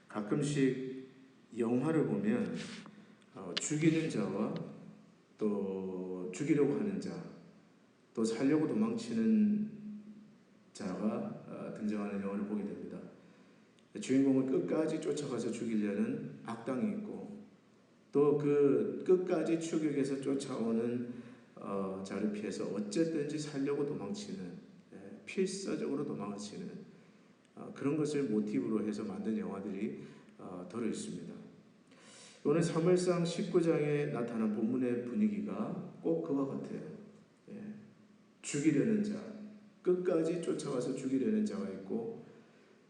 가끔씩 영화를 보면 죽이는 자와 또 죽이려고 하는 자, 또 살려고 도망치는 자가 등장하는 영화를 보게 됩니다. 주인공을 끝까지 쫓아가서 죽이려는 악당이 있고, 또 그 끝까지 추격해서 쫓아오는 자를 피해서 어쨌든지 살려고 도망치는, 필사적으로 도망치는 그런 것을 모티브로 해서 만든 영화들이 들어 있습니다. 오늘 사무엘상 19장에 나타난 본문의 분위기가 꼭 그와 같아요. 죽이려는 자, 끝까지 쫓아와서 죽이려는 자가 있고,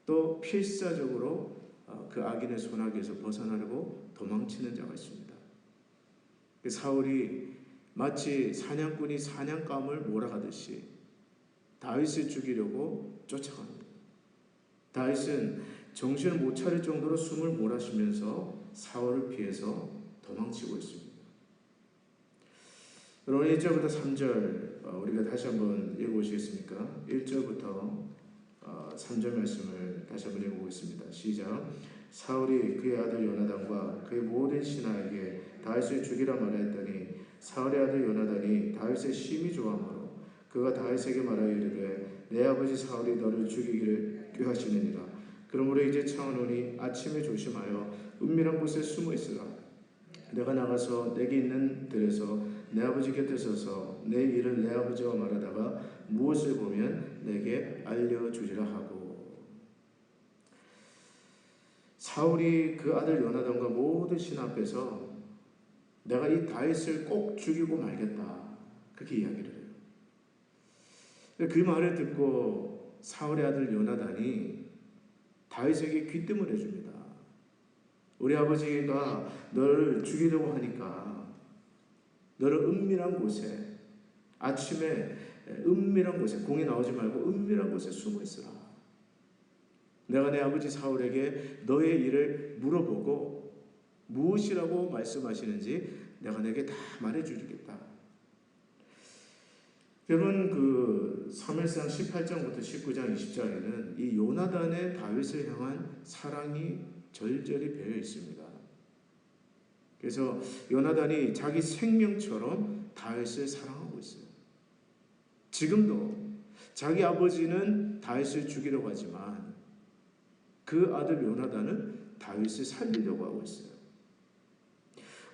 또 필사적으로 그 악인의 손아귀에서 벗어나려고 도망치는 자가 있습니다. 사울이 마치 사냥꾼이 사냥감을 몰아가듯이 다윗을 죽이려고 쫓아갑니다. 다윗은 정신을 못 차릴 정도로 숨을 몰아쉬면서 사울을 피해서 도망치고 있습니다. 여러분 1절부터 3절 우리가 다시 한번 읽어보시겠습니까? 1절부터 3절 말씀을 다시 한번 읽어보겠습니다. 시작. 사울이 그의 아들 요나단과 그의 모든 신하에게 다윗을 죽이라 말하였더니 사울의 아들 요나단이 다윗을 심히 좋아하므로 그가 다윗에게 말하여 이르되 내 아버지 사울이 너를 죽이기를 꾀하시느니라. 그러므로 이제 청하노니 아침에 조심하여 은밀한 곳에 숨어 있으라. 내가 나가서 내게 있는 들에서 내 아버지 곁에 서서 내 일을 내 아버지와 말하다가 무엇을 보면 내게 알려주리라 하고. 사울이 그 아들 요나단과 모든 신 앞에서 내가 이 다윗을 꼭 죽이고 말겠다, 그렇게 이야기를 해요. 그 말을 듣고 사울의 아들 요나단이 다윗에게 귀뜸을 해줍니다. 우리 아버지가 너를 죽이려고 하니까 너를 은밀한 곳에, 아침에 은밀한 곳에, 공에 나오지 말고 은밀한 곳에 숨어 있으라. 내가 내 아버지 사울에게 너의 일을 물어보고 무엇이라고 말씀하시는지 내가 내게 다 말해주겠다. 여러분 그 사무엘상 18장부터 19장 20장에는 이 요나단의 다윗을 향한 사랑이 절절히 배어 있습니다. 그래서 요나단이 자기 생명처럼 다윗을 사랑하고 있어요. 지금도 자기 아버지는 다윗을 죽이려고 하지만 그 아들 요나단은 다윗을 살리려고 하고 있어요.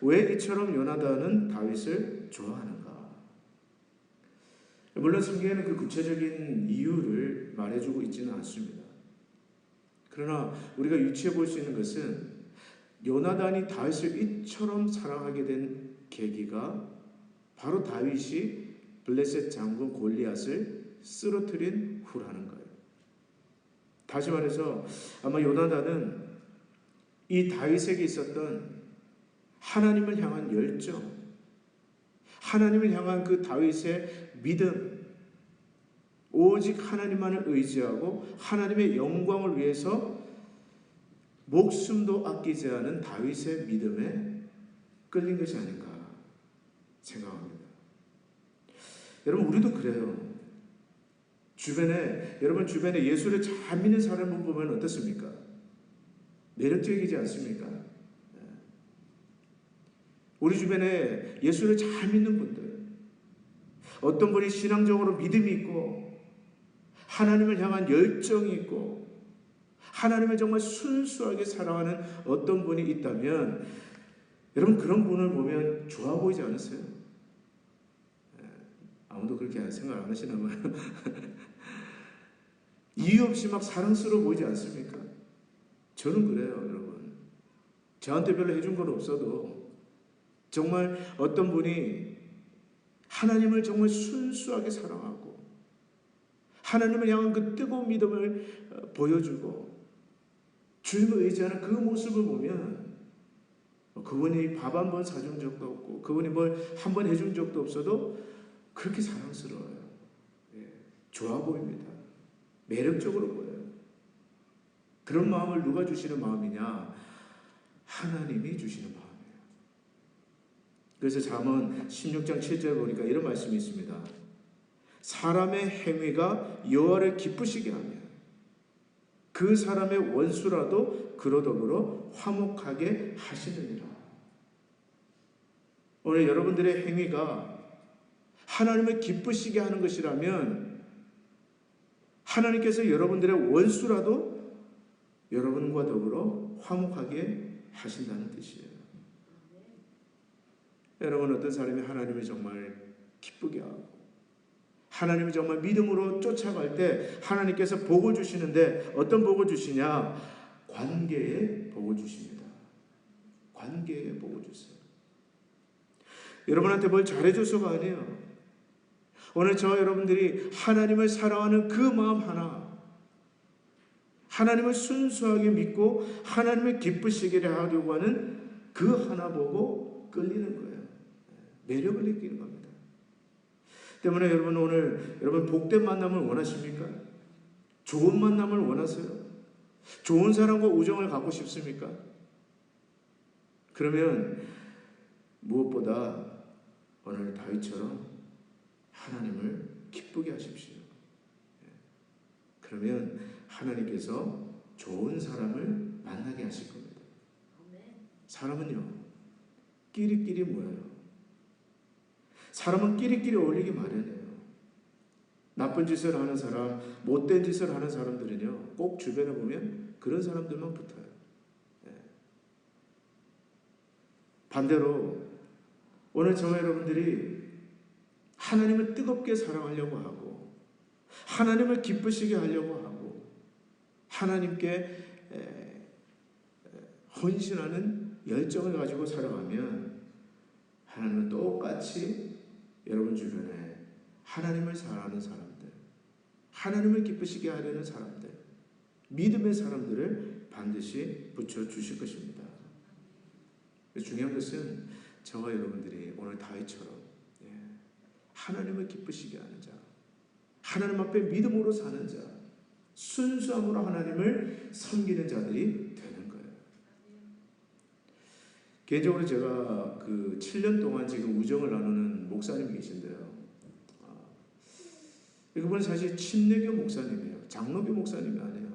왜 이처럼 요나단은 다윗을 좋아하는가? 물론 성경에는 그 구체적인 이유를 말해주고 있지는 않습니다. 그러나 우리가 유추해 볼 수 있는 것은 요나단이 다윗을 이처럼 사랑하게 된 계기가 바로 다윗이 블레셋 장군 골리앗을 쓰러뜨린 후라는 거예요. 다시 말해서 아마 요나단은 이 다윗에게 있었던 하나님을 향한 열정, 하나님을 향한 그 다윗의 믿음, 오직 하나님만을 의지하고 하나님의 영광을 위해서 목숨도 아끼지 않은 다윗의 믿음에 끌린 것이 아닌가 생각합니다. 여러분 우리도 그래요. 여러분 주변에 예수를 잘 믿는 사람을 보면 어떻습니까? 매력적이지 않습니까? 우리 주변에 예수를 잘 믿는 분들, 어떤 분이 신앙적으로 믿음이 있고 하나님을 향한 열정이 있고 하나님을 정말 순수하게 사랑하는 어떤 분이 있다면 여러분 그런 분을 보면 좋아 보이지 않으세요? 아무도 그렇게 생각 안 하시나 봐요. 이유 없이 막 사랑스러워 보이지 않습니까? 저는 그래요, 여러분. 저한테 별로 해준 건 없어도 정말 어떤 분이 하나님을 정말 순수하게 사랑하고 하나님을 향한 그 뜨거운 믿음을 보여주고 주님을 의지하는 그 모습을 보면 그분이 밥 한 번 사준 적도 없고 그분이 뭘 한 번 해준 적도 없어도 그렇게 사랑스러워요. 좋아 보입니다. 매력적으로 보여요. 그런 마음을 누가 주시는 마음이냐? 하나님이 주시는 마음이에요. 그래서 잠언 16장 7절 보니까 이런 말씀이 있습니다. 사람의 행위가 여호와를 기쁘시게 하며 그 사람의 원수라도 그로 더불어 화목하게 하시느니라. 오늘 여러분들의 행위가 하나님을 기쁘시게 하는 것이라면 하나님께서 여러분들의 원수라도 여러분과 더불어 화목하게 하신다는 뜻이에요. 여러분, 어떤 사람이 하나님을 정말 기쁘게 하고 하나님을 정말 믿음으로 쫓아갈 때 하나님께서 복을 주시는데 어떤 복을 주시냐? 관계에 복을 주십니다. 관계에 복을 주세요. 여러분한테 뭘 잘해줘서가 아니에요. 오늘 저 여러분들이 하나님을 사랑하는 그 마음 하나, 하나님을 순수하게 믿고 하나님을 기쁘시게 하려고 하는 그 하나 보고 끌리는 거예요. 매력을 느끼는 겁니다. 때문에 여러분, 오늘 여러분 복된 만남을 원하십니까? 좋은 만남을 원하세요? 좋은 사람과 우정을 갖고 싶습니까? 그러면 무엇보다 오늘 다윗처럼 하나님을 기쁘게 하십시오. 그러면 하나님께서 좋은 사람을 만나게 하실 겁니다. 사람은요, 끼리끼리 모여요. 사람은 끼리끼리 어울리기 마련해요. 나쁜 짓을 하는 사람, 못된 짓을 하는 사람들은요, 꼭 주변에 보면 그런 사람들만 붙어요. 반대로 오늘 저와 여러분들이 하나님을 뜨겁게 사랑하려고 하고 하나님을 기쁘시게 하려고 하고 하나님께 헌신하는 열정을 가지고 살아가면 하나님은 똑같이 여러분 주변에 하나님을 사랑하는 사람들, 하나님을 기쁘시게 하려는 사람들, 믿음의 사람들을 반드시 붙여주실 것입니다. 중요한 것은 저와 여러분들이 오늘 다윗처럼 하나님을 기쁘시게 하는 자, 하나님 앞에 믿음으로 사는 자, 순수함으로 하나님을 섬기는 자들이 되는 거예요. 개인적으로 제가 그 7년 동안 지금 우정을 나누는 목사님이 계신데요. 그분은 사실 침례교 목사님이에요. 장로교 목사님이 아니에요.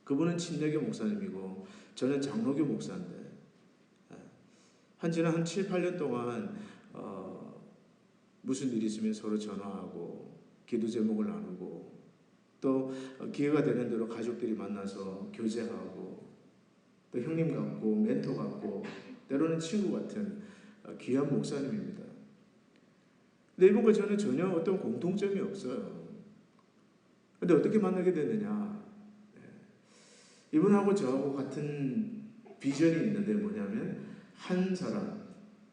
그분은 침례교 목사님이고 저는 장로교 목사인데 지난 한 7, 8년 동안 무슨 일이 있으면 서로 전화하고 기도 제목을 나누고 또 기회가 되는 대로 가족들이 만나서 교제하고 또 형님 같고 멘토 같고 때로는 친구 같은 귀한 목사님입니다. 근데 이분과 저는 전혀 어떤 공통점이 없어요. 근데 어떻게 만나게 됐느냐? 이분하고 저하고 같은 비전이 있는데 뭐냐면 한 사람,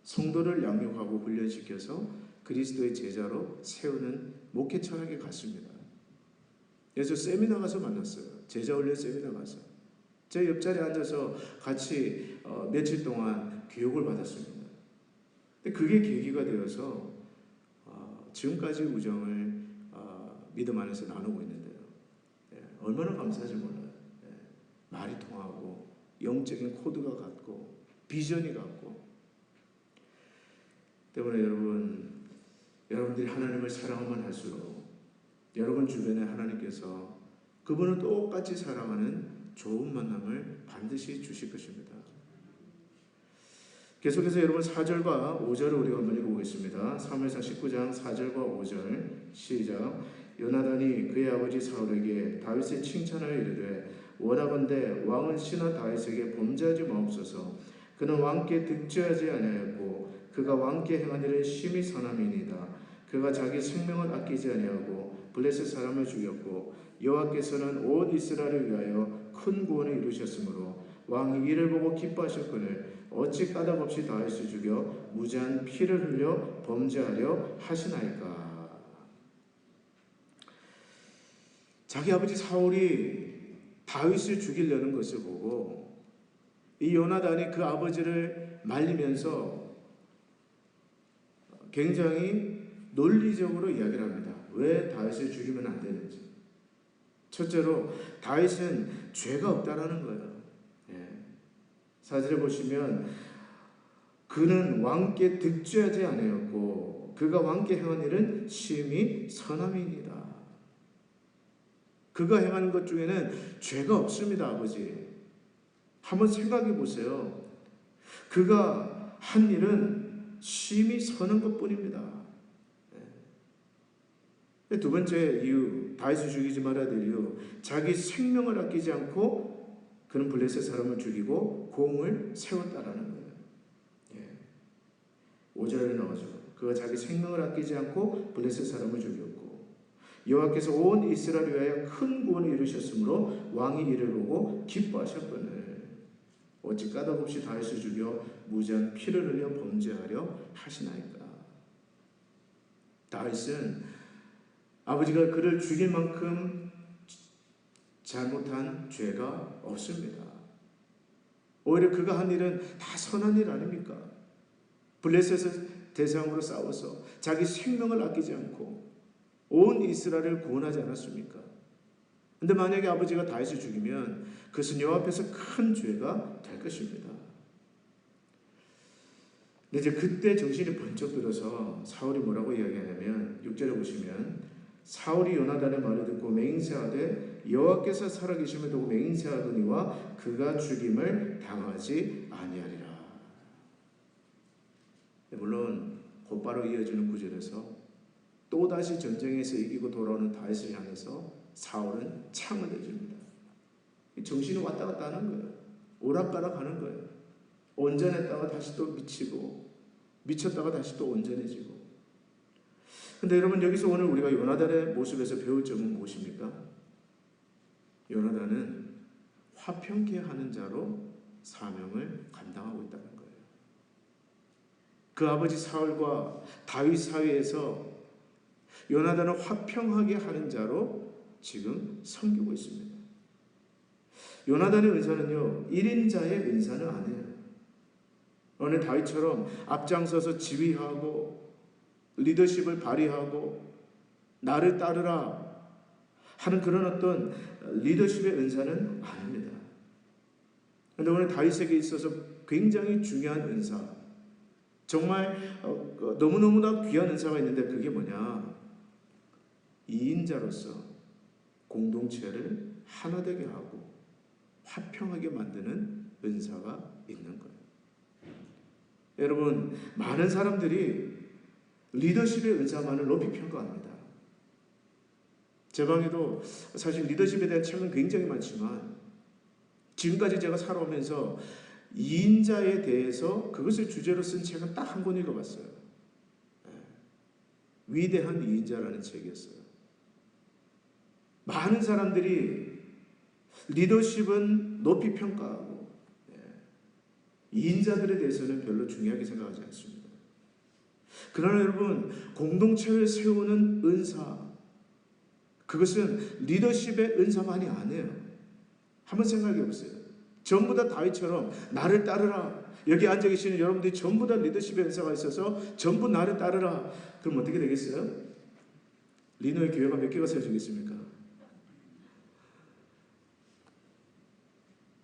성도를 양육하고 훈련시켜서 그리스도의 제자로 세우는 목회 철학에 갔습니다. 그래서 세미나 가서 만났어요. 제자 훈련 세미나 가서. 제 옆자리에 앉아서 같이 며칠 동안 교육을 받았습니다. 근데 그게 계기가 되어서 지금까지 우정을 믿음 안에서 나누고 있는데요. 얼마나 감사한지 몰라요. 말이 통하고 영적인 코드가 같고 비전이 같고 때문에 여러분들이 하나님을 사랑하면 할수록 여러분 주변에 하나님께서 그분을 똑같이 사랑하는 좋은 만남을 반드시 주실 것입니다. 계속해서 여러분 4절과 5절을 우리가 한번 읽어보겠습니다. 사무엘상 19장 4절과 5절 시작. 요나단이 그의 아버지 사울에게 다윗의 칭찬하여 이르되 원하건대 왕은 신하 다윗에게 범죄하지 마옵소서. 그는 왕께 득죄하지 아니하였고 그가 왕께 행한 일은 심히 선함이니이다. 그가 자기 생명을 아끼지 아니하고 블레셋 사람을 죽였고 여호와께서는 온 이스라엘을 위하여 큰 구원을 이루셨으므로 왕이 이를 보고 기뻐하셨거늘 어찌 까닭없이 다윗을 죽여 무죄한 피를 흘려 범죄하려 하시나이까. 자기 아버지 사울이 다윗을 죽이려는 것을 보고 이 요나단이 그 아버지를 말리면서 굉장히 논리적으로 이야기를 합니다. 왜 다윗을 죽이면 안 되는지. 첫째로 다윗은 죄가 없다라는 거예요. 4절에 보시면 그는 왕께 득죄하지 아니하였고 그가 왕께 행한 일은 심히 선함이니이다. 그가 행하는 것 중에는 죄가 없습니다, 아버지. 한번 생각해 보세요. 그가 한 일은 심히 선한 것뿐입니다. 두 번째 이유, 다윗을 죽이지 말아야 될 이유, 자기 생명을 아끼지 않고 그는 블레셋 사람을 죽이고 공을 세웠다라는 거예요. 5절에 나오죠. 그가 자기 생명을 아끼지 않고 블레셋 사람을 죽였고 여호와께서 온 이스라엘을 위하여 큰 구원을 이루셨으므로 왕이 이를 보고 기뻐하셨거늘 어찌 까닭없이 다윗을 죽여 무지한 피를 흘려 범죄하려 하시나이까. 다윗은 아버지가 그를 죽일 만큼 잘못한 죄가 없습니다. 오히려 그가 한 일은 다 선한 일 아닙니까? 블레셋을 대상으로 싸워서 자기 생명을 아끼지 않고 온 이스라엘을 구원하지 않았습니까? 근데 만약에 아버지가 다윗을 죽이면 그것은 여호와 앞에서 큰 죄가 될 것입니다. 근데 이제 그때 정신이 번쩍 들어서 사울이 뭐라고 이야기하냐면 6절에 보시면 사울이 요나단의 말을 듣고 맹세하되 여호와께서 살아계심을 두고 맹세하더니와 그가 죽임을 당하지 아니하리라. 물론 곧바로 이어지는 구절에서 또다시 전쟁에서 이기고 돌아오는 다윗을 향해서 사울은 창을 내줍니다. 정신이 왔다 갔다 하는 거예요. 오락가락 하는 거예요. 온전했다가 다시 또 미치고 미쳤다가 다시 또 온전해지고. 근데 여러분 여기서 오늘 우리가 요나단의 모습에서 배울 점은 무엇입니까? 요나단은 화평케 하는 자로 사명을 감당하고 있다는 거예요. 그 아버지 사울과 다윗 사이에서 요나단을 화평하게 하는 자로 지금 섬기고 있습니다. 요나단의 은사는요 1인자의 은사는 아니에요. 오늘 다윗처럼 앞장서서 지휘하고 리더십을 발휘하고 나를 따르라 하는 그런 어떤 리더십의 은사는 아닙니다. 그런데 오늘 다윗에게 있어서 굉장히 중요한 은사, 정말 너무너무나 귀한 은사가 있는데 그게 뭐냐? 2인자로서 공동체를 하나 되게 하고 화평하게 만드는 은사가 있는 거예요. 여러분, 많은 사람들이 리더십의 은사만을 높이 평가합니다. 제 방에도 사실 리더십에 대한 책은 굉장히 많지만 지금까지 제가 살아오면서 2인자에 대해서 그것을 주제로 쓴 책은 딱 한 권 읽어봤어요. 위대한 2인자라는 책이었어요. 많은 사람들이 리더십은 높이 평가하고 2인자들에 대해서는 별로 중요하게 생각하지 않습니다. 그러나 여러분, 공동체를 세우는 은사, 그것은 리더십의 은사만이 아니에요. 한번 생각해 보세요. 전부 다 다윗처럼 나를 따르라. 여기 앉아 계시는 여러분들이 전부 다 리더십의 은사가 있어서 전부 나를 따르라. 그럼 어떻게 되겠어요? 리노의 교회가 몇 개가 세워지겠습니까?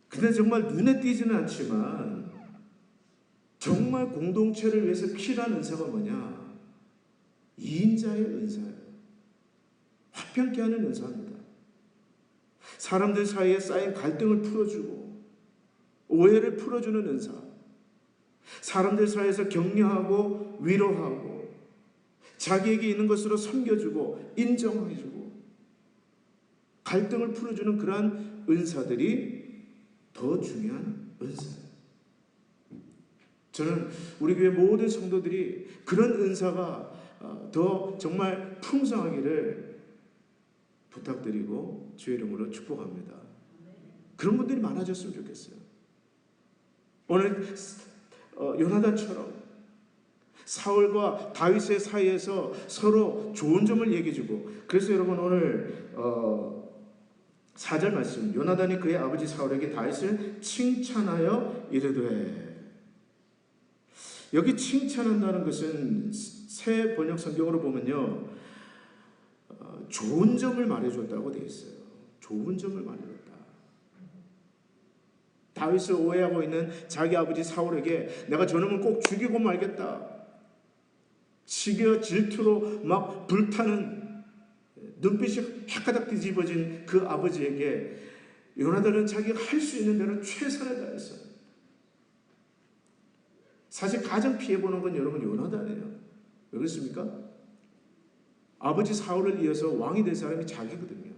근데 정말 눈에 띄지는 않지만 정말 공동체를 위해서 필요한 은사가 뭐냐? 2인자의 은사예요. 화평케 하는 은사입니다. 사람들 사이에 쌓인 갈등을 풀어주고 오해를 풀어주는 은사, 사람들 사이에서 격려하고 위로하고 자기에게 있는 것으로 섬겨주고 인정해주고 갈등을 풀어주는 그러한 은사들이 더 중요한 은사예요. 저는 우리 교회 모든 성도들이 그런 은사가 더 정말 풍성하기를 부탁드리고 주의 이름으로 축복합니다. 그런 분들이 많아졌으면 좋겠어요. 오늘 요나단처럼 사울과 다윗의 사이에서 서로 좋은 점을 얘기해주고, 그래서 여러분 오늘 4절 말씀, 요나단이 그의 아버지 사울에게 다윗을 칭찬하여 이르되, 여기 칭찬한다는 것은 새 번역 성경으로 보면요 좋은 점을 말해줬다고 되어 있어요. 좋은 점을 말해줬다. 다윗을 오해하고 있는 자기 아버지 사울에게 내가 저놈을 꼭 죽이고 말겠다, 시기와 질투로 막 불타는 눈빛이 헷가닥 뒤집어진 그 아버지에게 요나단은 자기가 할 수 있는 대로 최선을 다했어요. 사실 가장 피해보는 건 여러분 요나단이에요. 왜 그렇습니까? 아버지 사울을 이어서 왕이 될 사람이 자기거든요.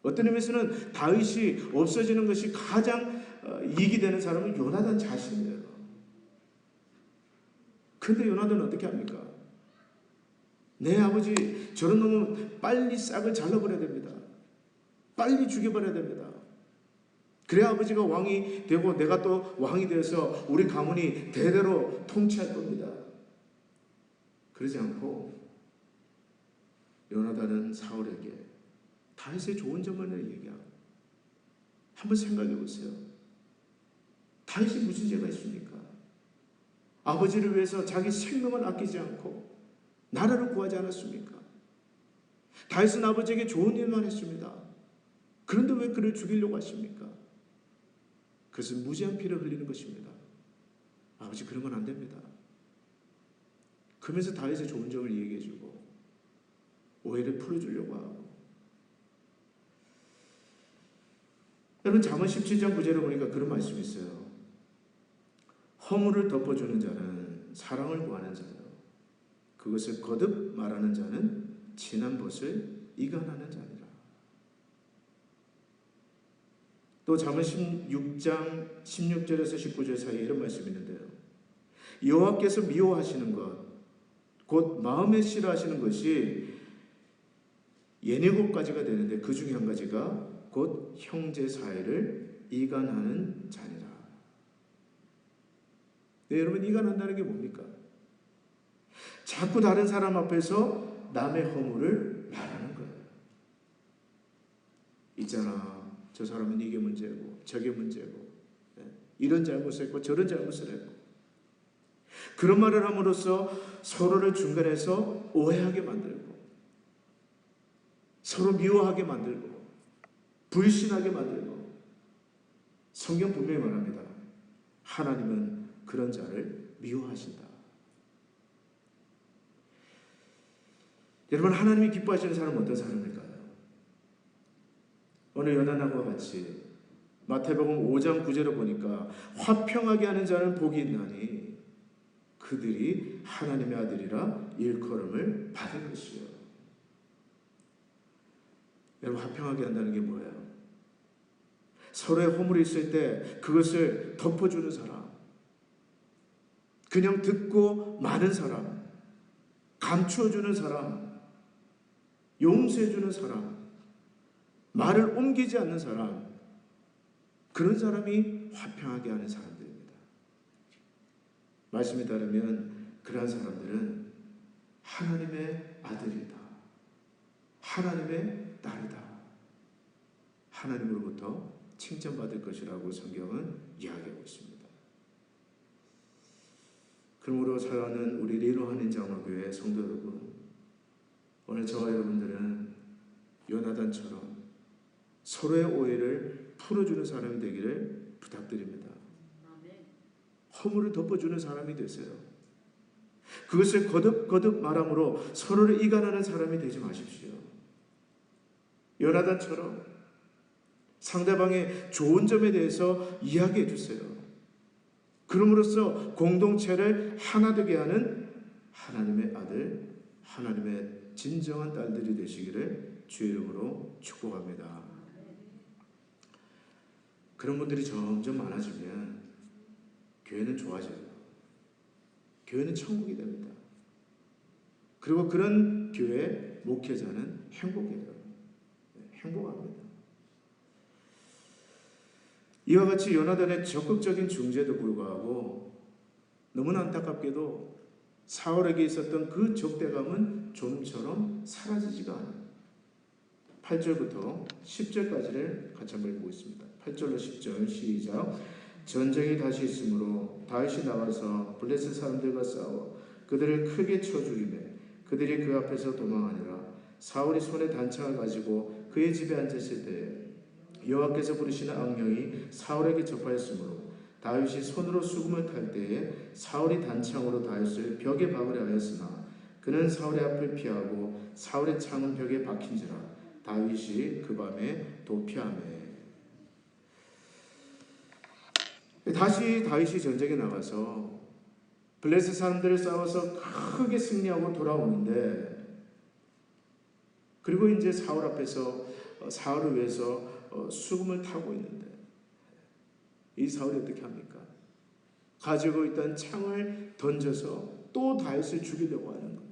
어떤 의미에서는 다윗이 없어지는 것이 가장 이익이 되는 사람은 요나단 자신이에요. 근데 요나단은 어떻게 합니까? 내 아버지 저런 놈은 빨리 싹을 잘라버려야 됩니다. 빨리 죽여버려야 됩니다. 그래야 아버지가 왕이 되고 내가 또 왕이 되어서 우리 가문이 대대로 통치할 겁니다. 그러지 않고 요나단은 사울에게 다윗의 좋은 점만을 얘기하고, 한번 생각해 보세요. 다윗이 무슨 죄가 있습니까? 아버지를 위해서 자기 생명을 아끼지 않고 나라를 구하지 않았습니까? 다윗은 아버지에게 좋은 일만 했습니다. 그런데 왜 그를 죽이려고 하십니까? 그것은 무지한 피를 흘리는 것입니다. 아버지 그러면 안 됩니다. 그러면서 다윗의 좋은 점을 얘기해주고 오해를 풀어주려고 하고. 여러분 잠언 17장 9절에 보니까 그런 말씀이 있어요. 허물을 덮어주는 자는 사랑을 구하는 자요, 그것을 거듭 말하는 자는 진한 것을 이간하는 자니라. 또 잠언 16장 16절에서 19절 사이에 이런 말씀이 있는데요. 여호와께서 미워하시는 것, 곧 마음에 싫어하시는 것이 67가지가 되는데 그 중에 한 가지가 곧 형제 사이를 이간하는 자니라. 네, 여러분 이간한다는 게 뭡니까? 자꾸 다른 사람 앞에서 남의 허물을 말하는 거예요. 있잖아, 저 사람은 이게 문제고 저게 문제고 이런 잘못을 했고 저런 잘못을 했고, 그런 말을 함으로써 서로를 중간에서 오해하게 만들고 서로 미워하게 만들고 불신하게 만들고. 성경 분명히 말합니다. 하나님은 그런 자를 미워하신다. 여러분 하나님이 기뻐하시는 사람은 어떤 사람일까요? 오늘 요나단과 같이 마태복음 5장 9절을 보니까 화평하게 하는 자는 복이 있나니 그들이 하나님의 아들이라 일컬음을 받을 것이요. 여러분 화평하게 한다는 게 뭐예요? 서로의 허물이 있을 때 그것을 덮어주는 사람, 그냥 듣고 마는 사람, 감추어주는 사람, 용서해주는 사람, 말을 옮기지 않는 사람, 그런 사람이 화평하게 하는 사람들입니다. 말씀에 따르면 그러한 사람들은 하나님의 아들이다, 하나님의 딸이다, 하나님으로부터 칭찬받을 것이라고 성경은 이야기하고 있습니다. 그러므로 사랑하는 우리 리로 한인장로교회 성도 여러분, 오늘 저와 여러분들은 요나단처럼 서로의 오해를 풀어주는 사람이 되기를 부탁드립니다. 허물을 덮어주는 사람이 되세요. 그것을 거듭 말함으로 서로를 이간하는 사람이 되지 마십시오. 요나단처럼 상대방의 좋은 점에 대해서 이야기해 주세요. 그럼으로써 공동체를 하나 되게 하는 하나님의 아들, 하나님의 진정한 딸들이 되시기를 주의 이름으로 축복합니다. 그런 분들이 점점 많아지면 교회는 좋아져요. 교회는 천국이 됩니다. 그리고 그런 교회 목회자는 행복해요. 행복합니다. 이와 같이 요나단의 적극적인 중재에도 불구하고 너무나 안타깝게도 사울에게 있었던 그 적대감은 좀처럼 사라지지가 않아요. 8절부터 10절까지를 같이 한번 읽어보겠습니다. 8절로 10절 시작. 전쟁이 다시 있으므로 다윗이 나가서 블레셋 사람들과 싸워 그들을 크게 쳐 죽이매 그들이 그 앞에서 도망하니라. 사울이 손에 단창을 가지고 그의 집에 앉았을 때에 여호와께서 부르시는 악령이 사울에게 접하였으므로 다윗이 손으로 수금을 탈 때에 사울이 단창으로 다윗을 벽에 박으려 하였으나 그는 사울의 앞을 피하고 사울의 창은 벽에 박힌지라 다윗이 그 밤에 도피하매. 다시 다윗이 전쟁에 나가서 블레셋 사람들을 싸워서 크게 승리하고 돌아오는데, 그리고 이제 사울 앞에서 사울을 위해서 수금을 타고 있는데, 이 사울이 어떻게 합니까? 가지고 있던 창을 던져서 또 다윗을 죽이려고 하는 거예요.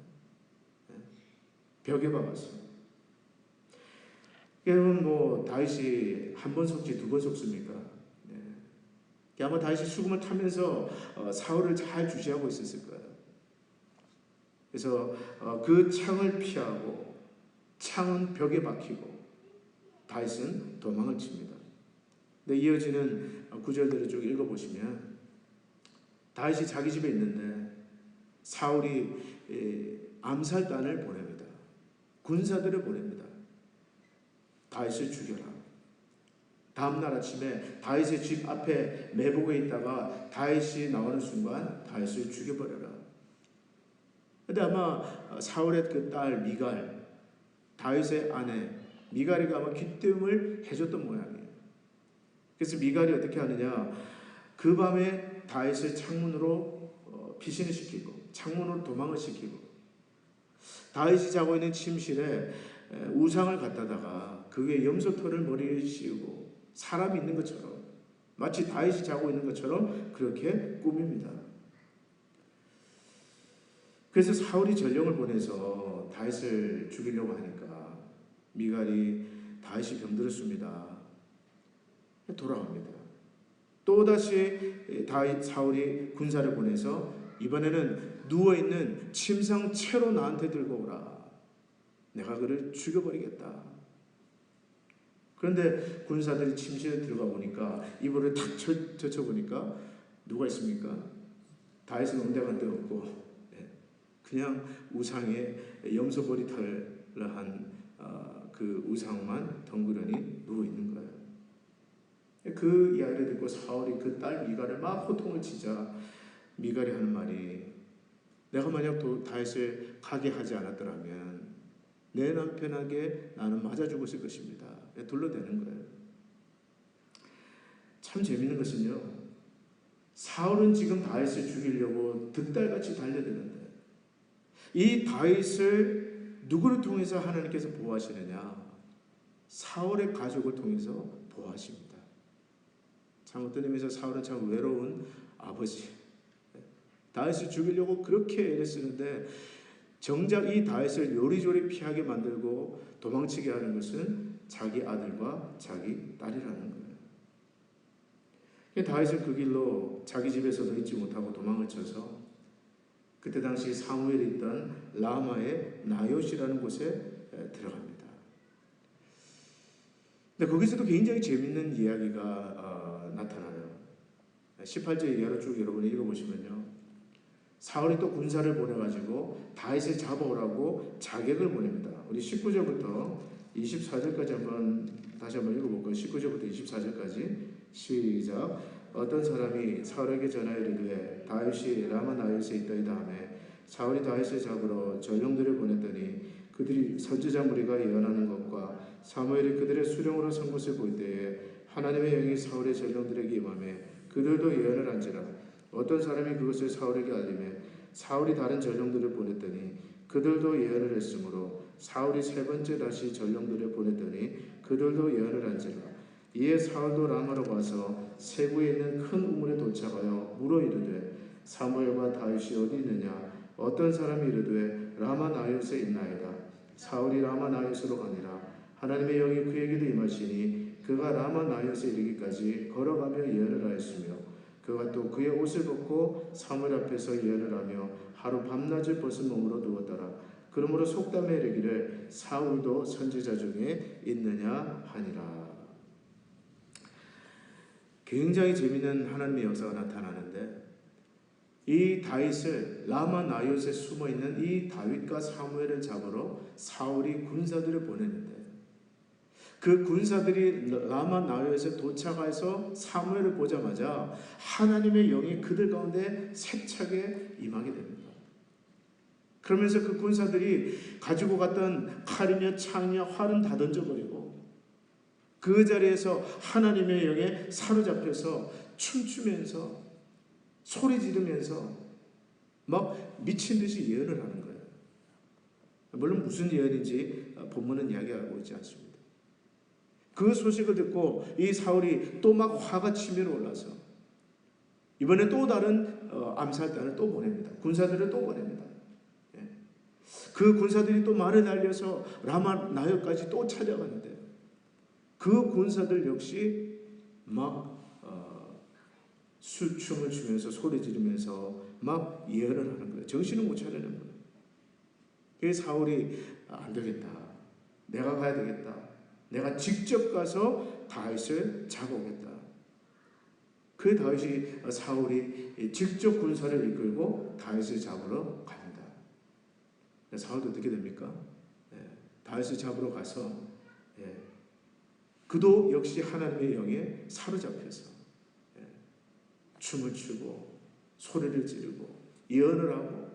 벽에 박았어. 여러분, 다윗이 한 번 속지 두 번 속습니까? 아마 다윗이 수금을 타면서 사울을 잘 주시하고 있었을 거예요. 그래서 그 창을 피하고 창은 벽에 박히고 다윗은 도망을 칩니다. 근데 이어지는 구절들을 쭉 읽어보시면 다윗이 자기 집에 있는데 사울이 암살단을 보냅니다. 군사들을 보냅니다. 다윗을 죽여라. 다음날 아침에 다윗의 집 앞에 매복에 있다가 다윗이 나오는 순간 다윗을 죽여버려라. 근데 아마 사울의 그 딸 미갈, 다윗의 아내 미갈이가 아마 기뜸을 해줬던 모양이에요. 그래서 미갈이 어떻게 하느냐, 그 밤에 다윗을 창문으로 피신을 시키고 창문으로 도망을 시키고 다윗이 자고 있는 침실에 우상을 갖다다가 그 위에 염소털을 머리에 씌우고 사람이 있는 것처럼, 마치 다윗이 자고 있는 것처럼 그렇게 꾸밉니다. 그래서 사울이 전령을 보내서 다윗을 죽이려고 하니까 미갈이 다윗이 병들었습니다. 돌아갑니다. 또다시 사울이 군사를 보내서 이번에는 누워있는 침상 채로 나한테 들고 오라. 내가 그를 죽여버리겠다. 그런데 군사들이 침실에 들어가 보니까 이불을 탁 젖혀보니까 누가 있습니까? 다윗은 옹대간 데 없고 그냥 우상에 염소머리털을 한 그 우상만 덩그러니 누워있는 거예요. 그 이야기를 듣고 사울이 그 딸 미갈을 막 호통을 치자 미갈이 하는 말이, 내가 만약 다윗을 가게 하지 않았더라면 내 남편에게 나는 맞아 죽었을 것입니다. 둘러대는 거예요. 참 재밌는 것은요, 사울은 지금 다윗을 죽이려고 득달같이 달려드는데 이 다윗을 누구를 통해서 하나님께서 보호하시느냐? 사울의 가족을 통해서 보호하십니다. 참 어떤 의미에서 사울은 참 외로운 아버지, 다윗을 죽이려고 그렇게 애를 쓰는데 정작 이 다윗을 요리조리 피하게 만들고 도망치게 하는 것은 자기 아들과 자기 딸이라는 거예요. 다윗은 그 길로 자기 집에서도 있지 못하고 도망을 쳐서 그때 당시 사무엘이 있던 라마의 나요시라는 곳에 들어갑니다. 근데 거기서도 굉장히 재밌는 이야기가 나타나요. 18절 이하로 쭉 여러분이 읽어보시면요, 사울이 또 군사를 보내가지고 다윗을 잡아오라고 자객을 보냅니다. 우리 19절부터 24절까지 다시 한번 읽어볼까요? 19절부터 24절까지 시작. 어떤 사람이 사울에게 전하여 이르되 다윗이 라마 나요스에 있다이다 하며 사울이 다윗을 잡으러 전령들을 보냈더니 그들이 선지자 무리가 예언하는 것과 사무엘이 그들의 수령으로 선 것을 볼 때에 하나님의 영이 사울의 전령들에게 임하며 그들도 예언을 한지라. 어떤 사람이 그것을 사울에게 알리매 사울이 다른 전령들을 보냈더니 그들도 예언을 했으므로 사울이 세 번째 다시 전령들을 보냈더니 그들도 예언을 한지라. 이에 사울도 라마로 가서 세구에 있는 큰 우물에 도착하여 물어 이르되 사무엘과 다윗이 어디 있느냐? 어떤 사람이 이르되 라마 나요스에 있나이다. 사울이 라마 나요스로 가니라. 하나님의 영이 그에게도 임하시니 그가 라마 나요스에 이르기까지 걸어가며 예언을 하였으며 그가 또 그의 옷을 벗고 사무엘 앞에서 예언을 하며 하루 밤낮을 벗은 몸으로 누웠더라. 그러므로 속담에 이르기를 사울도 선지자 중에 있느냐 하니라. 굉장히 재미있는 하나님의 역사가 나타나는데, 이 다윗을 라마 나요스에 숨어있는 이 다윗과 사무엘을 잡으러 사울이 군사들을 보내는데 그 군사들이 라마 나요스에 도착해서 사무엘을 보자마자 하나님의 영이 그들 가운데 세차게 임하게 됩니다. 그러면서 그 군사들이 가지고 갔던 칼이며 창이며 활은 다 던져버리고 그 자리에서 하나님의 영에 사로잡혀서 춤추면서 소리 지르면서 막 미친 듯이 예언을 하는 거예요. 물론 무슨 예언인지 본문은 이야기하고 있지 않습니다. 그 소식을 듣고 이 사울이 또 막 화가 치밀어 올라서 이번에 또 다른 암살단을 또 보냅니다. 군사들을 또 보냅니다. 그 군사들이 또 말을 날려서 라마 나역까지 또 찾아가는데 그 군사들 역시 막 춤을 추면서 소리 지르면서 막 예언을 하는 거예요. 정신을 못 차리는 거예요. 그래서 사울이 안 되겠다. 내가 가야 되겠다. 내가 직접 가서 다윗을 잡아오겠다. 그 다윗이 사울이 직접 군사를 이끌고 다윗을 잡으러 갑니다. 사울도 어떻게 됩니까? 다윗을 잡으러 가서 그도 역시 하나님의 영에 사로잡혀서 춤을 추고 소리를 지르고 예언을 하고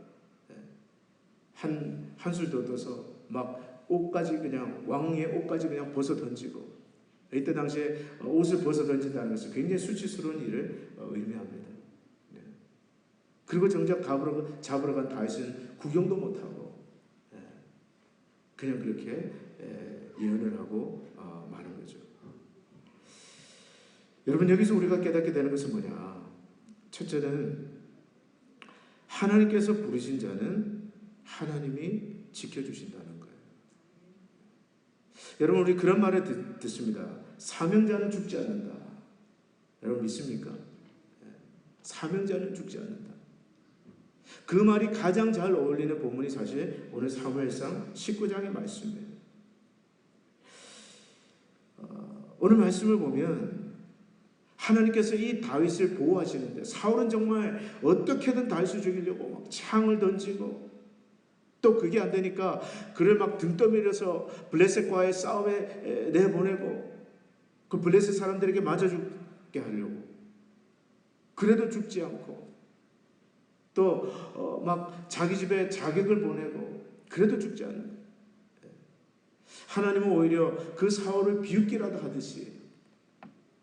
한술 더 떠서 막 옷까지 그냥 왕의 옷까지 그냥 벗어 던지고 이때 당시에 옷을 벗어 던진다는 것은 굉장히 수치스러운 일을 의미합니다. 그리고 정작 잡으러 간 다윗은 구경도 못하고 그냥 그렇게 예언을 하고 마는 거죠. 여러분 여기서 우리가 깨닫게 되는 것은 뭐냐? 첫째는 하나님께서 부르신 자는 하나님이 지켜주신다는 거예요. 여러분 우리 그런 말을 듣습니다. 사명자는 죽지 않는다. 여러분 믿습니까? 사명자는 죽지 않는다. 그 말이 가장 잘 어울리는 본문이 사실 오늘 사무엘상 19장의 말씀이에요. 오늘 말씀을 보면 하나님께서 이 다윗을 보호하시는데 사울은 정말 어떻게든 다윗을 죽이려고 막 창을 던지고 또 그게 안 되니까 그를 막 등 떠밀어서 블레셋과의 싸움에 내보내고 그 블레셋 사람들에게 맞아 죽게 하려고 그래도 죽지 않고 또 막 자기 집에 자객을 보내고 그래도 죽지 않는 거예요. 하나님은 오히려 그 사울을 비웃기라도 하듯이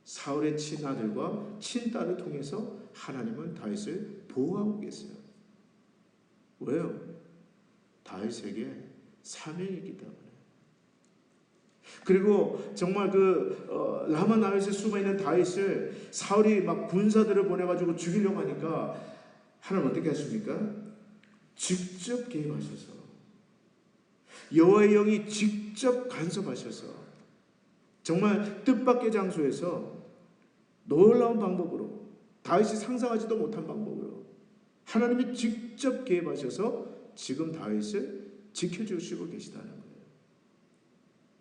사울의 친아들과 친딸을 통해서 하나님은 다윗을 보호하고 계세요. 왜요? 다윗에게 사명이 있기 때문에. 그리고 정말 라마 나윗에 숨어있는 다윗을 사울이 막 군사들을 보내가지고 죽이려고 하니까 하나님 어떻게 하십니까? 직접 개입하셔서 여호와의 영이 직접 간섭하셔서 정말 뜻밖의 장소에서 놀라운 방법으로 다윗이 상상하지도 못한 방법으로 하나님이 직접 개입하셔서 지금 다윗을 지켜주시고 계시다는 거예요.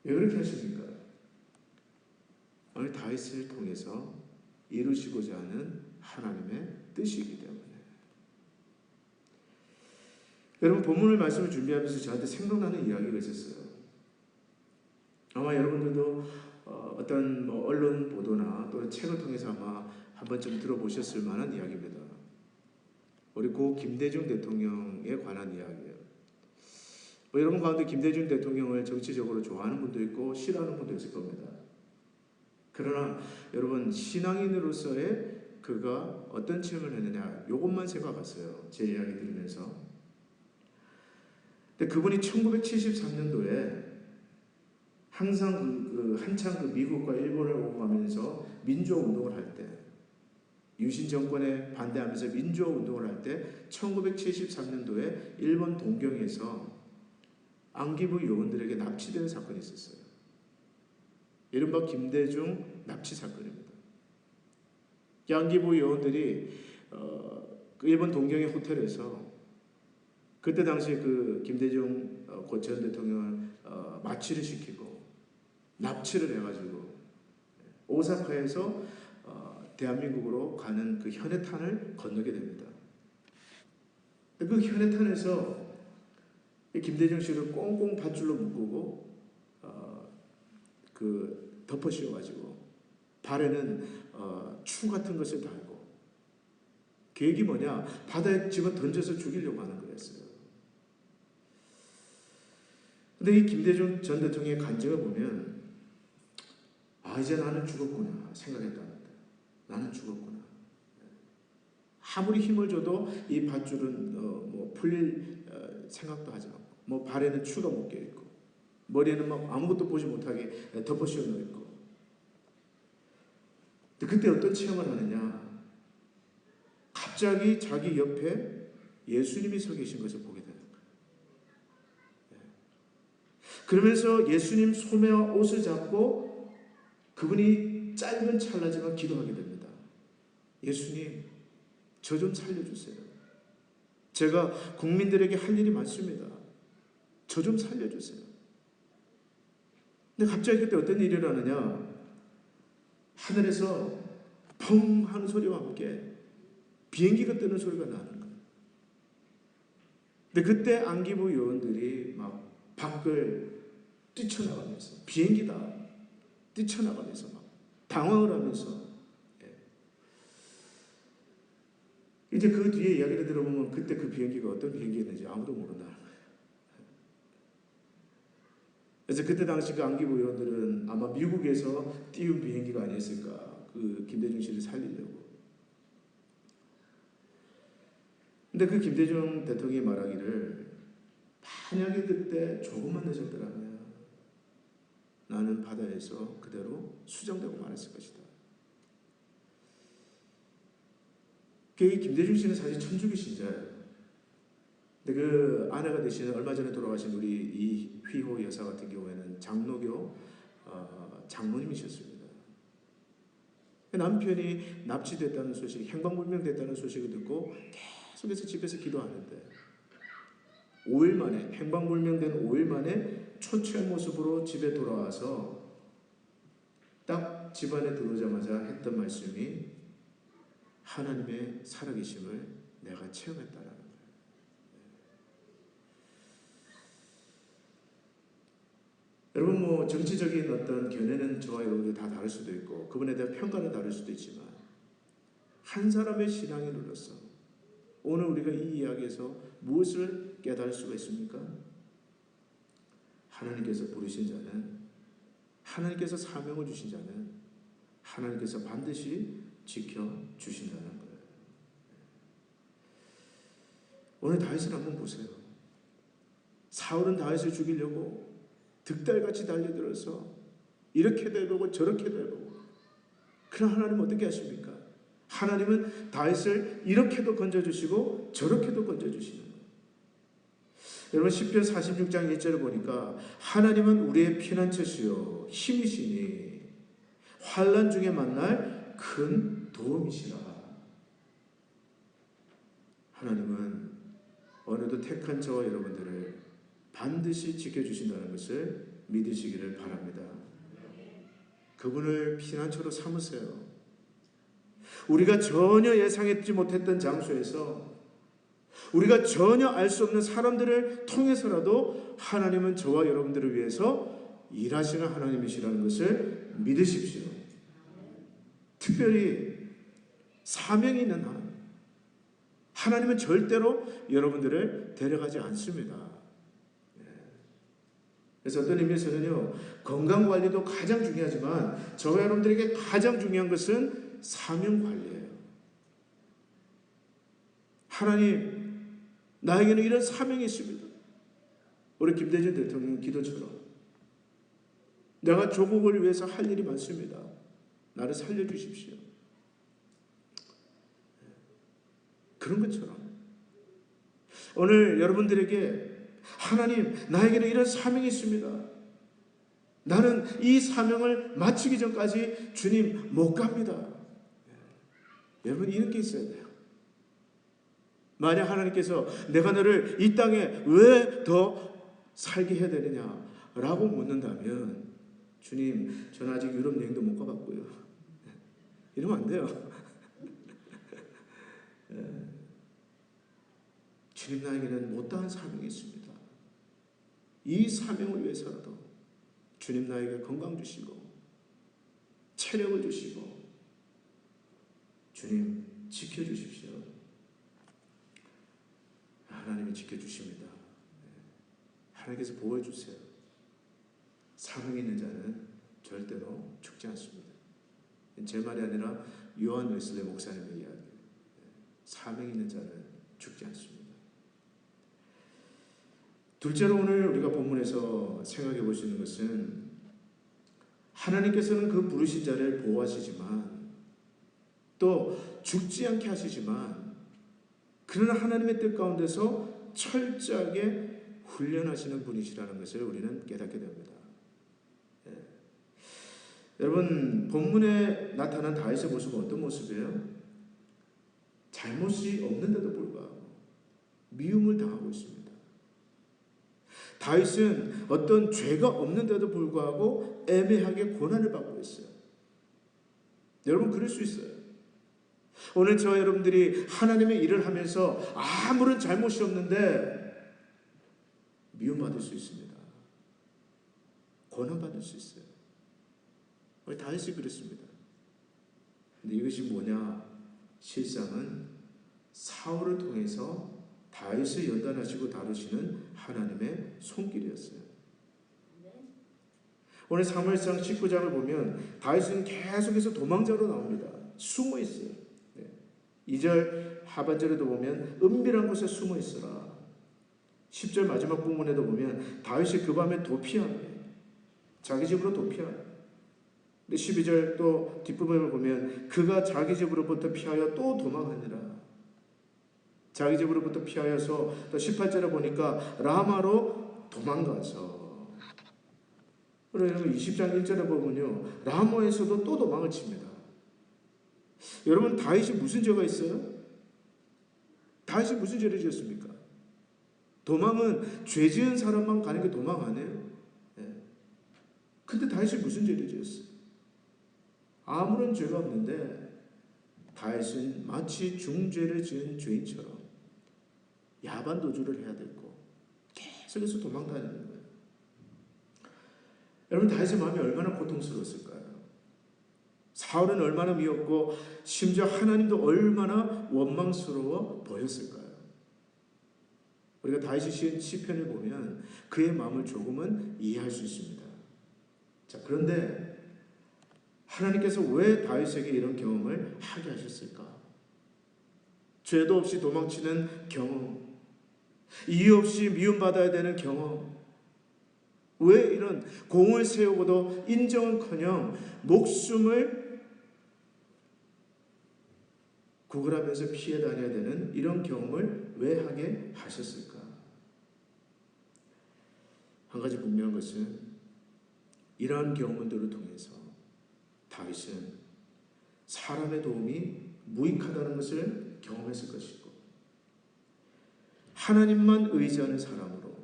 왜 그렇게 하십니까? 오늘 다윗을 통해서 이루시고자 하는 하나님의 뜻이기 때문에. 여러분 본문의 말씀을 준비하면서 저한테 생각나는 이야기가 있었어요. 아마 여러분들도 어떤 언론 보도나 또는 책을 통해서 아마 한 번쯤 들어보셨을 만한 이야기입니다. 우리 고 김대중 대통령에 관한 이야기예요. 여러분 가운데 김대중 대통령을 정치적으로 좋아하는 분도 있고 싫어하는 분도 있을 겁니다. 그러나 여러분 신앙인으로서의 그가 어떤 체험을 했느냐 이것만 생각하세요. 제 이야기 들으면서. 근데 그분이 1973년도에 항상 한창 미국과 일본을 오가면서 민주화 운동을 할 때, 유신 정권에 반대하면서 민주화 운동을 할 때 1973년도에 일본 동경에서 안기부 요원들에게 납치되는 사건이 있었어요. 이른바 김대중 납치 사건입니다. 안기부 요원들이 그 일본 동경의 호텔에서 그때 당시에 그 김대중 전 대통령을 마취를 시키고 납치를 해가지고 오사카에서 대한민국으로 가는 그 현해탄을 건너게 됩니다. 그 현해탄에서 김대중 씨를 꽁꽁 밧줄로 묶고 덮어 씌워가지고 발에는 추 같은 것을 달고 계획이 뭐냐? 바다에 집어 던져서 죽이려고 하는 거였어요. 근데 이 김대중 전 대통령의 간증을 보면 이제 나는 죽었구나 생각했답니다. 나는 죽었구나. 아무리 힘을 줘도 이 밧줄은 풀릴 생각도 하지 않고, 발에는 추가 묶여 있고, 머리에는 아무것도 보지 못하게 덮어 씌워 놓여 있고. 근데 그때 어떤 체험을 하느냐? 갑자기 자기 옆에 예수님이 서 계신 것을 보게 되는 거예요. 그러면서 예수님 소매와 옷을 잡고 그분이 짧은 찰나지만 기도하게 됩니다. 예수님, 저 좀 살려주세요. 제가 국민들에게 할 일이 많습니다. 저 좀 살려주세요. 근데 갑자기 그때 어떤 일이 일어나느냐? 하늘에서 펑 하는 소리와 함께 비행기가 뜨는 소리가 나는 거예요. 근데 그때 안기부 요원들이 막 밖을 뛰쳐나가면서, 비행기다 뛰쳐나가면서 막 당황을 하면서, 이제 그 뒤에 이야기를 들어보면 그때 그 비행기가 어떤 비행기였는지 아무도 모른다는 거예요. 그래서 그때 당시 그 안기부 요원들은 아마 미국에서 띄운 비행기가 아니었을까, 그 김대중 씨를 살리려고. 근데 그 김대중 대통령이 말하기를, 만약에 그때 조금만 늦었더라면 나는 바다에서 그대로 수정되고 말았을 것이다. 이 김대중 씨는 사실 천주교 신자예요. 근데 그 아내가 되시는 얼마 전에 돌아가신 우리 이휘호 여사 같은 경우에는 장로교 장로님이셨습니다. 남편이 납치됐다는 소식, 행방불명됐다는 소식을 듣고 계속해서 집에서 기도하는데 5일 만에, 행방불명된 5일 만에 초췌한 모습으로 집에 돌아와서 딱 집안에 들어오자마자 했던 말씀이 하나님의 살아계심을 내가 체험했다라는 거예요. 여러분, 정치적인 어떤 견해는 저와 여러분들 다 다를 수도 있고, 그분에 대한 평가는 다를 수도 있지만, 한 사람의 신앙에 눌러서 오늘 우리가 이 이야기에서 무엇을 깨달을 수가 있습니까? 하나님께서 부르신 자는, 하나님께서 사명을 주신 자는 하나님께서 반드시 지켜주신다는 거예요. 오늘 다윗을 한번 보세요. 사울은 다윗을 죽이려고 득달같이 달려들어서 이렇게도 해보고 저렇게도 해보고, 그러나 하나님은 어떻게 하십니까? 하나님은 다윗을 이렇게도 건져주시고 저렇게도 건져주시는 거예요. 여러분, 시편 46장 1절을 보니까 하나님은 우리의 피난처시요 힘이시니 환난 중에 만날 큰 도움이시라. 하나님은 오늘도 택한 저와 여러분들을 반드시 지켜주신다는 것을 믿으시기를 바랍니다. 그분을 피난처로 삼으세요. 우리가 전혀 예상했지 못했던 장소에서, 우리가 전혀 알 수 없는 사람들을 통해서라도 하나님은 저와 여러분들을 위해서 일하시는 하나님이시라는 것을 믿으십시오. 특별히 사명이 있는 하나님은 절대로 여러분들을 데려가지 않습니다. 그래서 어떤 의미에서는요, 건강관리도 가장 중요하지만 저와 여러분들에게 가장 중요한 것은 사명관리예요. 하나님, 나에게는 이런 사명이 있습니다. 우리 김대중 대통령 기도처럼 내가 조국을 위해서 할 일이 많습니다. 나를 살려주십시오. 그런 것처럼 오늘 여러분들에게 하나님, 나에게는 이런 사명이 있습니다. 나는 이 사명을 마치기 전까지 주님 못 갑니다. 여러분, 이런 게 있어야 돼요. 만약 하나님께서 내가 너를 이 땅에 왜 더 살게 해야 되느냐라고 묻는다면, 주님, 저는 아직 유럽 여행도 못 가봤고요. 이러면 안 돼요. 주님, 나에게는 못다한 사명이 있습니다. 이 사명을 위해서라도 주님 나에게 건강 주시고 체력을 주시고 주님 지켜주십시오. 하나님이 지켜주십니다. 하나님께서 보호해 주세요. 사명이 있는 자는 절대로 죽지 않습니다. 제 말이 아니라 요한 웨슬리 목사님의 이야기. 사명 있는 자는 죽지 않습니다. 둘째로 오늘 우리가 본문에서 생각해 볼 수 있는 것은 하나님께서는 그 부르신 자를 보호하시지만 또 죽지 않게 하시지만 그러나 하나님의 뜻 가운데서 철저하게 훈련하시는 분이시라는 것을 우리는 깨닫게 됩니다. 여러분, 본문에 나타난 다윗의 모습은 어떤 모습이에요? 잘못이 없는데도 불구하고 미움을 당하고 있습니다. 다윗은 어떤 죄가 없는데도 불구하고 애매하게 고난을 받고 있어요. 여러분, 그럴 수 있어요. 오늘 저와 여러분들이 하나님의 일을 하면서 아무런 잘못이 없는데 미움받을 수 있습니다. 고난받을 수 있어요. 우리 다윗이 그랬습니다. 근데 이것이 뭐냐? 실상은 사울을 통해서 다윗을 연단하시고 다루시는 하나님의 손길이었어요. 오늘 사무엘상 19장을 보면 다윗은 계속해서 도망자로 나옵니다. 숨어 있어요. 2절 하반절에도 보면 은밀한 곳에 숨어 있으라. 10절 마지막 부분에도 보면 다윗이 그 밤에 도피합니다. 자기 집으로 도피합니다. 12절 또 뒷부분을 보면 그가 자기 집으로부터 피하여 또 도망하니라. 자기 집으로부터 피하여서 또 18절에 보니까 라마로 도망가서, 그리고 20장 1절에 보면요, 라마에서도 또 도망을 칩니다. 여러분, 다윗이 무슨 죄가 있어요? 다윗이 무슨 죄를 지었습니까? 도망은 죄 지은 사람만 가는 게 도망 아니에요? 근데 다윗이 무슨 죄를 지었어요? 아무런 죄가 없는데 다윗은 마치 중죄를 지은 죄인처럼 야반 도주를 해야 되고 계속해서 도망다니는 거예요. 여러분, 다윗의 마음이 얼마나 고통스러웠을까요? 사울은 얼마나 미웠고 심지어 하나님도 얼마나 원망스러워 보였을까요? 우리가 다윗이 시인 시편을 보면 그의 마음을 조금은 이해할 수 있습니다. 자, 그런데 하나님께서 왜 다윗에게 이런 경험을 하게 하셨을까? 죄도 없이 도망치는 경험, 이유 없이 미움받아야 되는 경험, 왜 이런 공을 세우고도 인정은커녕 목숨을 구걸하면서 피해 다녀야 되는 이런 경험을 왜 하게 하셨을까? 한 가지 분명한 것은 이러한 경험들을 통해서 다윗은 사람의 도움이 무익하다는 것을 경험했을 것이고 하나님만 의지하는 사람으로,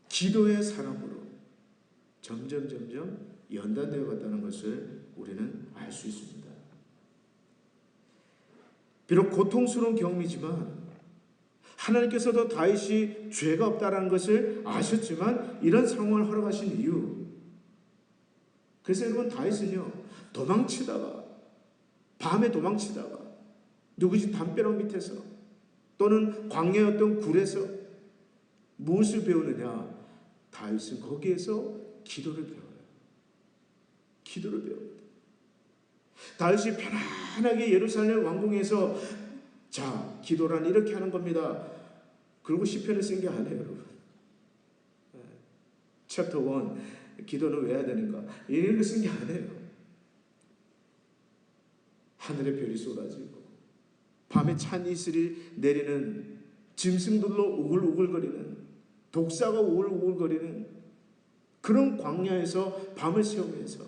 기도의 사람으로 점점 연단되어 갔다는 것을 우리는 알 수 있습니다. 비록 고통스러운 경험이지만 하나님께서도 다윗이 죄가 없다는 것을 아셨지만 이런 상황을 허락하신 이유, 그래서 여러분, 다윗은요 도망치다가, 밤에 도망치다가 누구 집 담벼락 밑에서 또는 광야의 어떤 굴에서 무엇을 배우느냐? 다윗은 거기에서 기도를 배워요. 기도를 배웁니다. 다윗이 편안하게 예루살렘 왕궁에서 자, 기도란 이렇게 하는 겁니다. 그리고 시편을 쓴 게 아니에요, 여러분. 챕터 1, 기도는 왜 해야 되는가? 이런 거 쓴 게 아니에요. 하늘의 별이 쏟아지고 밤에 찬 이슬이 내리는, 짐승들로 우글우글거리는, 독사가 우글우글거리는 그런 광야에서 밤을 새우면서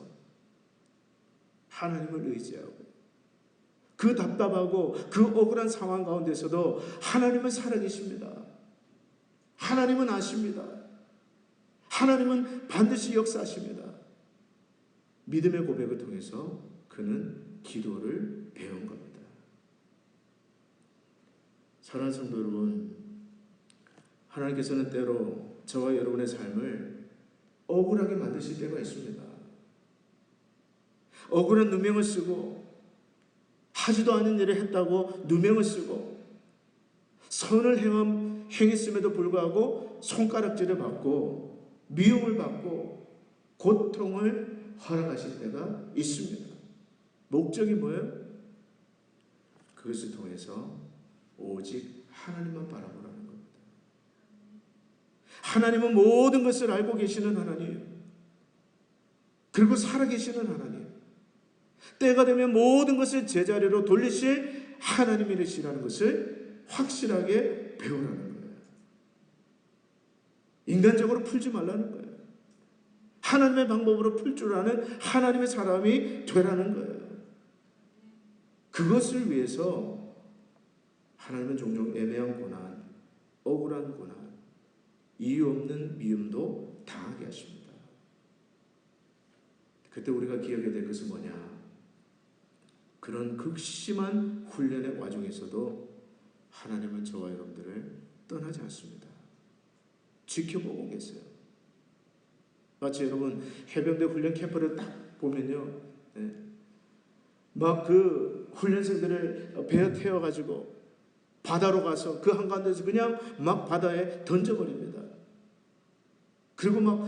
하나님을 의지하고 그 답답하고 그 억울한 상황 가운데서도 하나님은 살아계십니다. 하나님은 아십니다. 하나님은 반드시 역사하십니다. 믿음의 고백을 통해서 그는 기도를 배운 겁니다. 사랑하는 성도 여러분, 하나님께서는 때로 저와 여러분의 삶을 억울하게 만드실 때가 있습니다. 억울한 누명을 쓰고 하지도 않은 일을 했다고 누명을 쓰고 선을 행했음에도 불구하고 손가락질을 받고 미움을 받고 고통을 허락하실 때가 있습니다. 목적이 뭐예요? 그것을 통해서 오직 하나님만 바라보라는 겁니다. 하나님은 모든 것을 알고 계시는 하나님, 그리고 살아계시는 하나님, 때가 되면 모든 것을 제자리로 돌리실 하나님이시라는 것을 확실하게 배우라는 거예요. 인간적으로 풀지 말라는 거예요. 하나님의 방법으로 풀 줄 아는 하나님의 사람이 되라는 거예요. 그것을 위해서 하나님은 종종 애매한 고난, 억울한 고난, 이유 없는 미움도 당하게 하십니다. 그때 우리가 기억해야 될 것은 뭐냐? 그런 극심한 훈련의 와중에서도 하나님은 저와 여러분들을 떠나지 않습니다. 지켜보고 계세요. 마치 여러분 해병대 훈련 캠프를 딱 보면요, 막 그 훈련생들을 배에 태워가지고 바다로 가서 그 한가운데서 그냥 막 바다에 던져버립니다. 그리고 막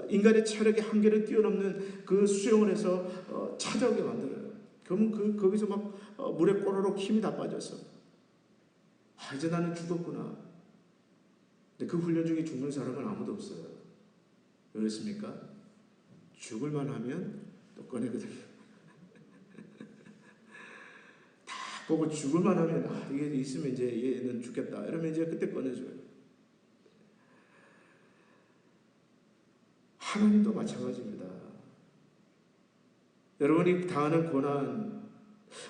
인간의 체력의 한계를 뛰어넘는 그 수영을 해서 찾아오게 만들어요. 그러면 거기서 막 물에 꼬르륵 힘이 다 빠져서 이제 나는 죽었구나. 근데 그 훈련 중에 죽는 사람은 아무도 없어요. 왜 그렇습니까? 죽을만 하면 또 꺼내거든요. 다 보고 죽을만 하면 이게 있으면 이제 얘는 죽겠다. 이러면 이제 그때 꺼내줘요. 하나님도 마찬가지입니다. 여러분이 당하는 고난,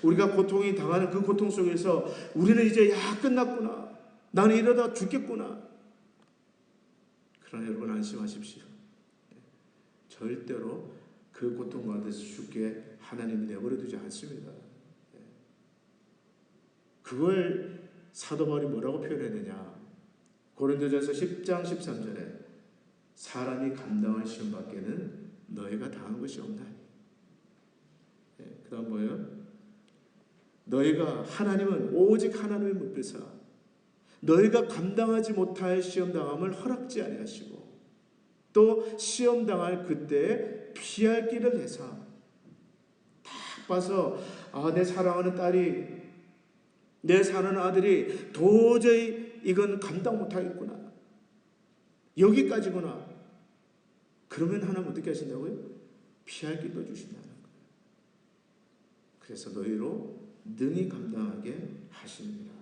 우리가 고통이 당하는 그 고통 속에서 우리는 이제 끝났구나. 나는 이러다 죽겠구나. 그러나 여러분 안심하십시오. 절대로 그 고통 가운데서 죽게 하나님이 내버려 두지 않습니다. 그걸 사도 바울이 뭐라고 표현했느냐? 고린도전서 10장 13절에 사람이 감당할 시험 밖에는 너희가 당한 것이 없나니. 그 다음 뭐예요? 너희가 하나님은 오직 하나님의 묵비사 너희가 감당하지 못할 시험당함을 허락지 아니하시고 또 시험당할 그때에 피할 길을 내사. 딱 봐서 내 사랑하는 딸이, 내 사랑하는 아들이 도저히 이건 감당 못하겠구나, 여기까지구나. 그러면 하나님 어떻게 하신다고요? 피할 길도 주신다는 거예요. 그래서 너희로 능히 감당하게 하십니다.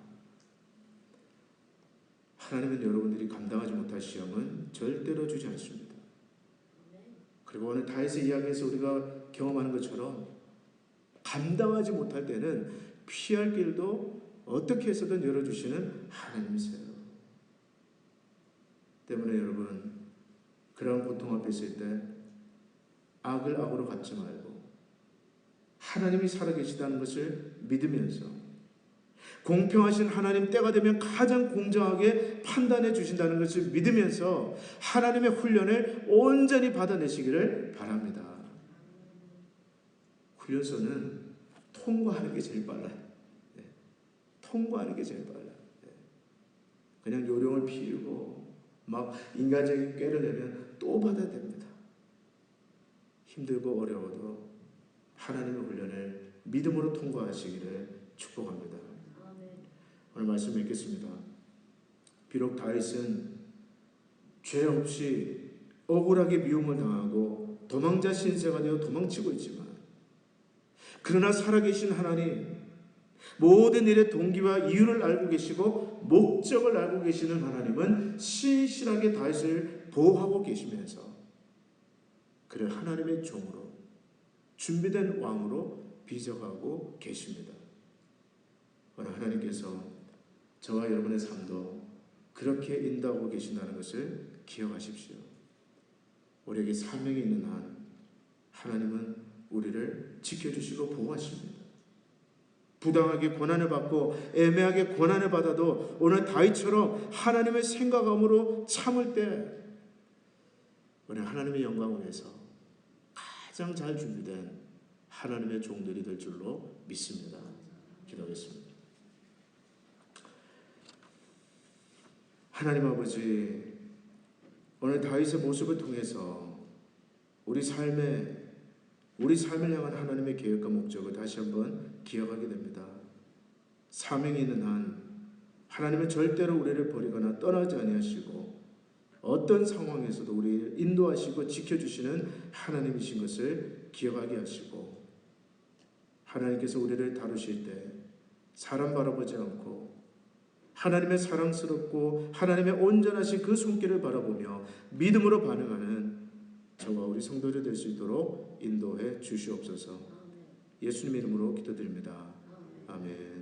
하나님은 여러분들이 감당하지 못할 시험은 절대로 주지 않습니다. 그리고 오늘 다윗의 이야기에서 우리가 경험하는 것처럼 감당하지 못할 때는 피할 길도 어떻게 해서든 열어주시는 하나님이세요. 때문에 여러분, 그런 고통 앞에 있을 때 악을 악으로 갚지 말고 하나님이 살아계시다는 것을 믿으면서 공평하신 하나님, 때가 되면 가장 공정하게 판단해 주신다는 것을 믿으면서 하나님의 훈련을 온전히 받아내시기를 바랍니다. 훈련소는 통과하는 게 제일 빨라요. 통과하는 게 제일 빨라요. 그냥 요령을 피우고 막 인간적인 꾀를 내면 또 받아야 됩니다. 힘들고 어려워도 하나님의 훈련을 믿음으로 통과하시기를 축복합니다. 오늘 말씀 읽겠습니다. 비록 다윗은 죄 없이 억울하게 미움을 당하고 도망자 신세가 되어 도망치고 있지만, 그러나 살아계신 하나님, 모든 일의 동기와 이유를 알고 계시고 목적을 알고 계시는 하나님은 신실하게 다윗을 보호하고 계시면서 그를 하나님의 종으로, 준비된 왕으로 빚어가고 계십니다. 오늘 하나님께서 저와 여러분의 삶도 그렇게 인도하고 계신다는 것을 기억하십시오. 우리에게 사명이 있는 한 하나님은 우리를 지켜주시고 보호하십니다. 부당하게 고난을 받고 애매하게 고난을 받아도 오늘 다윗처럼 하나님의 생각함으로 참을 때 우리는 하나님의 영광을 위해서 가장 잘 준비된 하나님의 종들이 될 줄로 믿습니다. 기도하겠습니다. 하나님 아버지, 오늘 다윗의 모습을 통해서 우리 삶을 향한 하나님의 계획과 목적을 다시 한번 기억하게 됩니다. 사명이 있는 한 하나님은 절대로 우리를 버리거나 떠나지 아니하시고 어떤 상황에서도 우리를 인도하시고 지켜주시는 하나님이신 것을 기억하게 하시고, 하나님께서 우리를 다루실 때 사람 바라보지 않고 하나님의 사랑스럽고 하나님의 온전하신 그 손길을 바라보며 믿음으로 반응하는 저와 우리 성도들 될 수 있도록 인도해 주시옵소서. 예수님 이름으로 기도드립니다. 아멘.